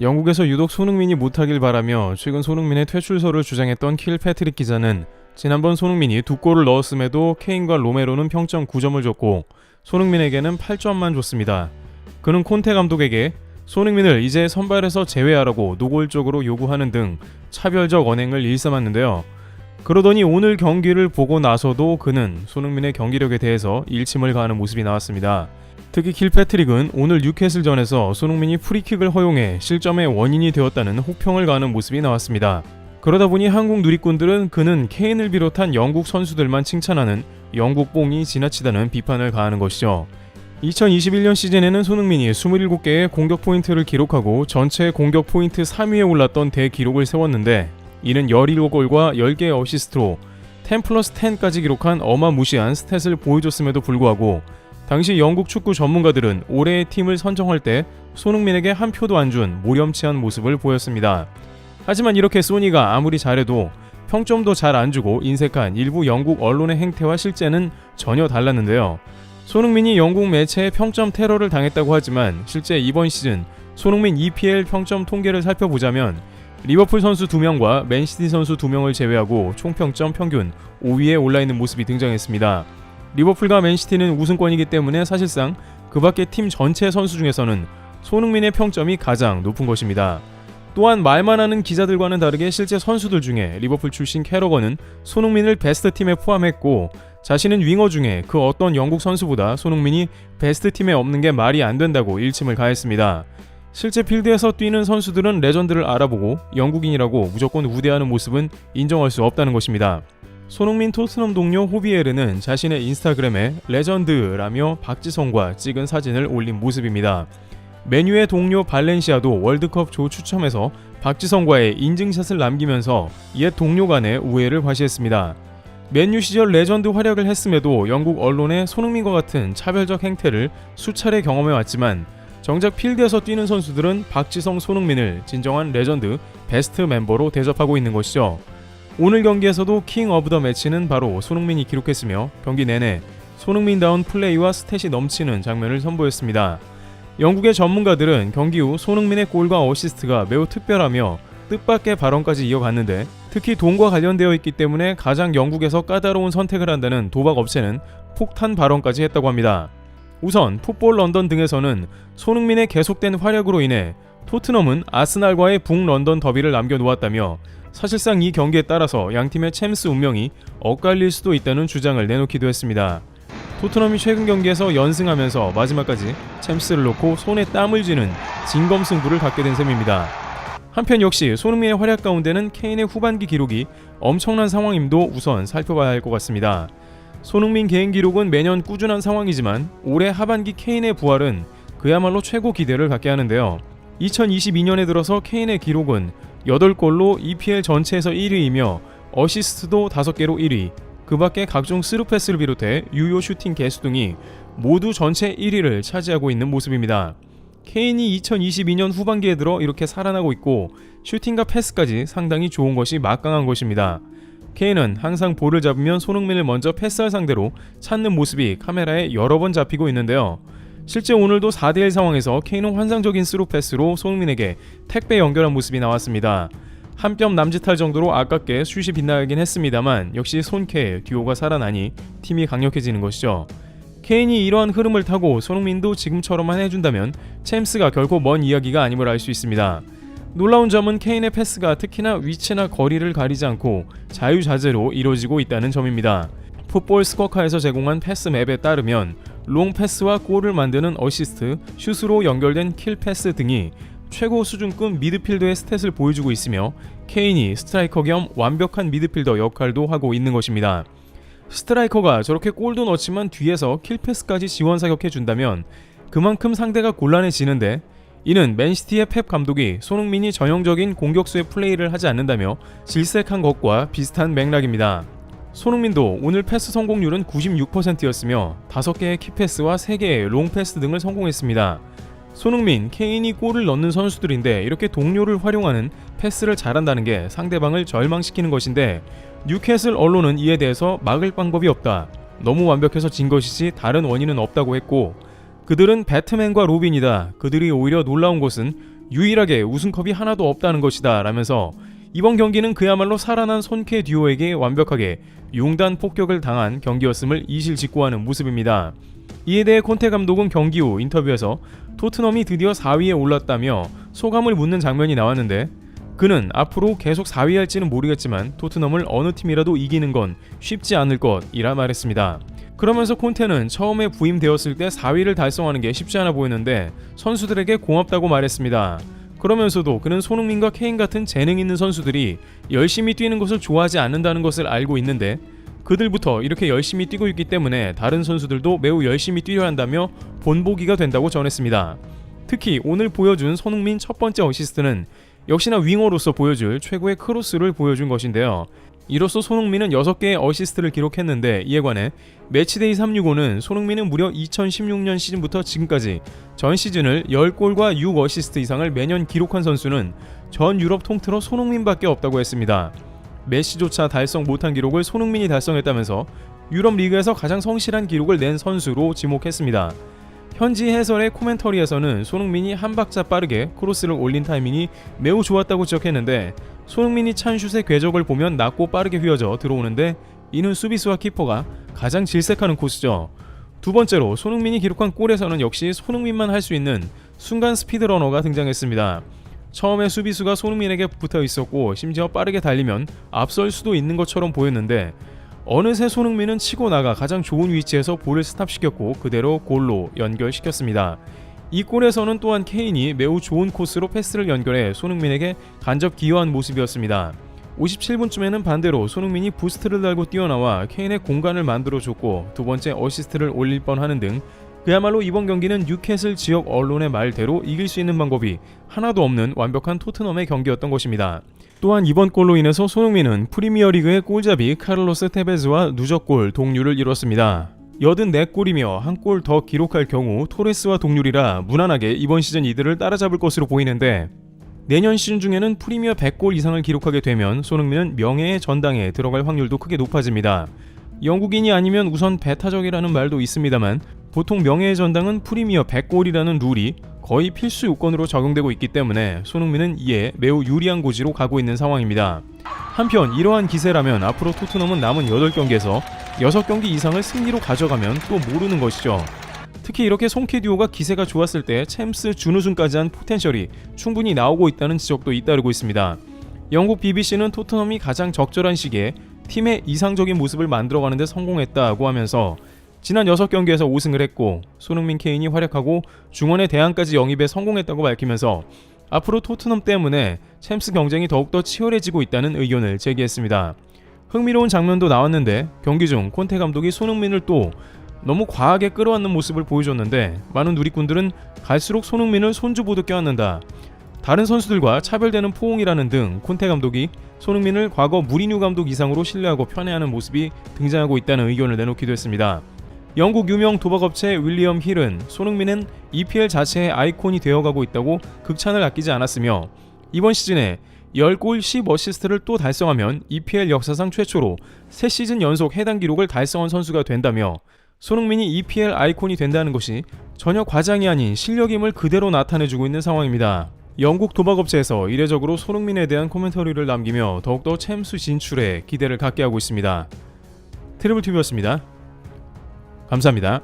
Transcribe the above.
영국에서 유독 손흥민이 못하길 바라며 최근 손흥민의 퇴출설을 주장했던 킬패트릭 기자는 지난번 손흥민이 2골을 넣었음에도 케인과 로메로는 평점 9점을 줬고 손흥민에게는 8점만 줬습니다. 그는 콘테 감독에게 손흥민을 이제 선발에서 제외하라고 노골적으로 요구하는 등 차별적 언행을 일삼았는데요. 그러더니 오늘 경기를 보고 나서도 그는 손흥민의 경기력에 대해서 일침을 가하는 모습이 나왔습니다. 특히 킬패트릭은 오늘 뉴캐슬전에서 손흥민이 프리킥을 허용해 실점의 원인이 되었다는 혹평을 가하는 모습이 나왔습니다. 그러다 보니 한국 누리꾼들은 그는 케인을 비롯한 영국 선수들만 칭찬하는 영국 뽕이 지나치다는 비판을 가하는 것이죠. 2021년 시즌에는 손흥민이 27개의 공격 포인트를 기록하고 전체 공격 포인트 3위에 올랐던 대기록을 세웠는데 이는 17골과 10개의 어시스트로 10+10까지 기록한 어마무시한 스탯을 보여줬음에도 불구하고 당시 영국 축구 전문가들은 올해의 팀을 선정할 때 손흥민에게 한 표도 안 준 모렴치한 모습을 보였습니다. 하지만 이렇게 소니가 아무리 잘해도 평점도 잘 안 주고 인색한 일부 영국 언론의 행태와 실제는 전혀 달랐는데요. 손흥민이 영국 매체에 평점 테러를 당했다고 하지만 실제 이번 시즌 손흥민 EPL 평점 통계를 살펴보자면 리버풀 선수 2명과 맨시티 선수 2명을 제외하고 총평점 평균 5위에 올라있는 모습이 등장했습니다. 리버풀과 맨시티는 우승권이기 때문에 사실상 그 밖의 팀 전체 선수 중에서는 손흥민의 평점이 가장 높은 것입니다. 또한 말만 하는 기자들과는 다르게 실제 선수들 중에 리버풀 출신 캐러건은 손흥민을 베스트 팀에 포함했고 자신은 윙어 중에 그 어떤 영국 선수보다 손흥민이 베스트 팀에 없는 게 말이 안 된다고 일침을 가했습니다. 실제 필드에서 뛰는 선수들은 레전드를 알아보고 영국인이라고 무조건 우대하는 모습은 인정할 수 없다는 것입니다. 손흥민 토트넘 동료 호비에르는 자신의 인스타그램에 레전드라며 박지성과 찍은 사진을 올린 모습입니다. 맨유의 동료 발렌시아도 월드컵 조 추첨에서 박지성과의 인증샷을 남기면서 옛 동료 간의 우애를 과시했습니다. 맨유 시절 레전드 활약을 했음에도 영국 언론에 손흥민과 같은 차별적 행태를 수차례 경험해왔지만 정작 필드에서 뛰는 선수들은 박지성, 손흥민을 진정한 레전드 베스트 멤버로 대접하고 있는 것이죠. 오늘 경기에서도 킹 오브 더 매치는 바로 손흥민이 기록했으며 경기 내내 손흥민다운 플레이와 스탯이 넘치는 장면을 선보였습니다. 영국의 전문가들은 경기 후 손흥민의 골과 어시스트가 매우 특별하며 뜻밖의 발언까지 이어갔는데 특히 돈과 관련되어 있기 때문에 가장 영국에서 까다로운 선택을 한다는 도박 업체는 폭탄 발언까지 했다고 합니다. 우선 풋볼 런던 등에서는 손흥민의 계속된 활약으로 인해 토트넘은 아스날과의 북런던 더비를 남겨놓았다며 사실상 이 경기에 따라서 양팀의 챔스 운명이 엇갈릴 수도 있다는 주장을 내놓기도 했습니다. 토트넘이 최근 경기에서 연승하면서 마지막까지 챔스를 놓고 손에 땀을 쥐는 진검승부를 갖게 된 셈입니다. 한편 역시 손흥민의 활약 가운데는 케인의 후반기 기록이 엄청난 상황임도 우선 살펴봐야 할 것 같습니다. 손흥민 개인 기록은 매년 꾸준한 상황이지만 올해 하반기 케인의 부활은 그야말로 최고 기대를 갖게 하는데요. 2022년에 들어서 케인의 기록은 8골로 EPL 전체에서 1위이며 어시스트도 5개로 1위, 그 밖에 각종 스루패스를 비롯해 유효 슈팅 개수 등이 모두 전체 1위를 차지하고 있는 모습입니다. 케인이 2022년 후반기에 들어 이렇게 살아나고 있고 슈팅과 패스까지 상당히 좋은 것이 막강한 것입니다. 케인은 항상 볼을 잡으면 손흥민을 먼저 패스할 상대로 찾는 모습이 카메라에 여러 번 잡히고 있는데요. 실제 오늘도 4대1 상황에서 케인은 환상적인 스루패스로 손흥민에게 택배 연결한 모습이 나왔습니다. 한 뼘 남짓할 정도로 아깝게 슛이 빗나가긴 했습니다만 역시 손케의 듀오가 살아나니 팀이 강력해지는 것이죠. 케인이 이러한 흐름을 타고 손흥민도 지금처럼만 해준다면 챔스가 결코 먼 이야기가 아님을 알 수 있습니다. 놀라운 점은 케인의 패스가 특히나 위치나 거리를 가리지 않고 자유자재로 이루어지고 있다는 점입니다. 풋볼 스코어카에서 제공한 패스 맵에 따르면 롱 패스와 골을 만드는 어시스트, 슛으로 연결된 킬 패스 등이 최고 수준급 미드필더의 스탯을 보여주고 있으며 케인이 스트라이커 겸 완벽한 미드필더 역할도 하고 있는 것입니다. 스트라이커가 저렇게 골도 넣지만 뒤에서 킬패스까지 지원 사격해준다면 그만큼 상대가 곤란해지는데 이는 맨시티의 펩 감독이 손흥민이 전형적인 공격수의 플레이를 하지 않는다며 질색한 것과 비슷한 맥락입니다. 손흥민도 오늘 패스 성공률은 96%였으며 5개의 키패스와 3개의 롱패스 등을 성공했습니다. 손흥민, 케인이 골을 넣는 선수들인데 이렇게 동료를 활용하는 패스를 잘한다는 게 상대방을 절망시키는 것인데 뉴캐슬 언론은 이에 대해서 막을 방법이 없다. 너무 완벽해서 진 것이지 다른 원인은 없다고 했고 그들은 배트맨과 로빈이다. 그들이 오히려 놀라운 것은 유일하게 우승컵이 하나도 없다는 것이다 라면서 이번 경기는 그야말로 살아난 손케 듀오에게 완벽하게 용단 폭격을 당한 경기였음을 이실직고하는 모습입니다. 이에 대해 콘테 감독은 경기 후 인터뷰에서 토트넘이 드디어 4위에 올랐다며 소감을 묻는 장면이 나왔는데, 그는 앞으로 계속 4위 할지는 모르겠지만 토트넘을 어느 팀이라도 이기는 건 쉽지 않을 것이라 말했습니다. 그러면서 콘테는 처음에 부임되었을 때 4위를 달성하는 게 쉽지 않아 보였는데 선수들에게 고맙다고 말했습니다. 그러면서도 그는 손흥민과 케인 같은 재능 있는 선수들이 열심히 뛰는 것을 좋아하지 않는다는 것을 알고 있는데, 그들부터 이렇게 열심히 뛰고 있기 때문에 다른 선수들도 매우 열심히 뛰려 한다며 본보기가 된다고 전했습니다. 특히 오늘 보여준 손흥민 첫 번째 어시스트는 역시나 윙어로서 보여줄 최고의 크로스를 보여준 것인데요. 이로써 손흥민은 6개의 어시스트를 기록했는데, 이에 관해 매치데이 365는 손흥민은 무려 2016년 시즌부터 지금까지 전 시즌을 10골과 6어시스트 이상을 매년 기록한 선수는 전 유럽 통틀어 손흥민밖에 없다고 했습니다. 메시조차 달성 못한 기록을 손흥민이 달성했다면서 유럽 리그에서 가장 성실한 기록을 낸 선수로 지목했습니다. 현지 해설의 코멘터리에서는 손흥민이 한 박자 빠르게 크로스를 올린 타이밍이 매우 좋았다고 지적했는데, 손흥민이 찬 슛의 궤적을 보면 낮고 빠르게 휘어져 들어오는데 이는 수비수와 키퍼가 가장 질색하는 코스죠. 두 번째로 손흥민이 기록한 골에서는 역시 손흥민만 할 수 있는 순간 스피드러너가 등장했습니다. 처음에 수비수가 손흥민에게 붙어 있었고 심지어 빠르게 달리면 앞설 수도 있는 것처럼 보였는데, 어느새 손흥민은 치고 나가 가장 좋은 위치에서 볼을 스탑시켰고 그대로 골로 연결시켰습니다. 이 골에서는 또한 케인이 매우 좋은 코스로 패스를 연결해 손흥민에게 간접 기여한 모습이었습니다. 57분쯤에는 반대로 손흥민이 부스트를 달고 뛰어나와 케인의 공간을 만들어줬고 두 번째 어시스트를 올릴 뻔하는 등 그야말로 이번 경기는 뉴캐슬 지역 언론의 말대로 이길 수 있는 방법이 하나도 없는 완벽한 토트넘의 경기였던 것입니다. 또한 이번 골로 인해서 손흥민은 프리미어리그의 골잡이 카를로스 테베즈와 누적골 동률을 이뤘습니다. 84골이며 한 골 더 기록할 경우 토레스와 동률이라 무난하게 이번 시즌 이들을 따라잡을 것으로 보이는데, 내년 시즌 중에는 프리미어 100골 이상을 기록하게 되면 손흥민은 명예의 전당에 들어갈 확률도 크게 높아집니다. 영국인이 아니면 우선 배타적이라는 말도 있습니다만 보통 명예의 전당은 프리미어 100골이라는 룰이 거의 필수 요건으로 적용되고 있기 때문에 손흥민은 이에 매우 유리한 고지로 가고 있는 상황입니다. 한편 이러한 기세라면 앞으로 토트넘은 남은 8경기에서 6경기 이상을 승리로 가져가면 또 모르는 것이죠. 특히 이렇게 손케 듀오가 기세가 좋았을 때 챔스 준우승까지 한 포텐셜이 충분히 나오고 있다는 지적도 잇따르고 있습니다. 영국 BBC는 토트넘이 가장 적절한 시기에 팀의 이상적인 모습을 만들어가는 데 성공했다고 하면서 지난 6경기에서 5승을 했고 손흥민, 케인이 활약하고 중원의 대안까지 영입에 성공했다고 밝히면서 앞으로 토트넘 때문에 챔스 경쟁이 더욱더 치열해지고 있다는 의견을 제기했습니다. 흥미로운 장면도 나왔는데, 경기 중 콘테 감독이 손흥민을 또 너무 과하게 끌어안는 모습을 보여줬는데 많은 누리꾼들은 갈수록 손흥민을 손주보듯 껴안는다, 다른 선수들과 차별되는 포옹이라는 등 콘테 감독이 손흥민을 과거 무리뉴 감독 이상으로 신뢰하고 편애하는 모습이 등장하고 있다는 의견을 내놓기도 했습니다. 영국 유명 도박업체 윌리엄 힐은 손흥민은 EPL 자체의 아이콘이 되어가고 있다고 극찬을 아끼지 않았으며, 이번 시즌에 10골 10어시스트를 또 달성하면 EPL 역사상 최초로 3시즌 연속 해당 기록을 달성한 선수가 된다며, 손흥민이 EPL 아이콘이 된다는 것이 전혀 과장이 아닌 실력임을 그대로 나타내주고 있는 상황입니다. 영국 도박업체에서 이례적으로 손흥민에 대한 코멘터리를 남기며 더욱더 챔스 진출에 기대를 갖게 하고 있습니다. 트리블TV였습니다. 감사합니다.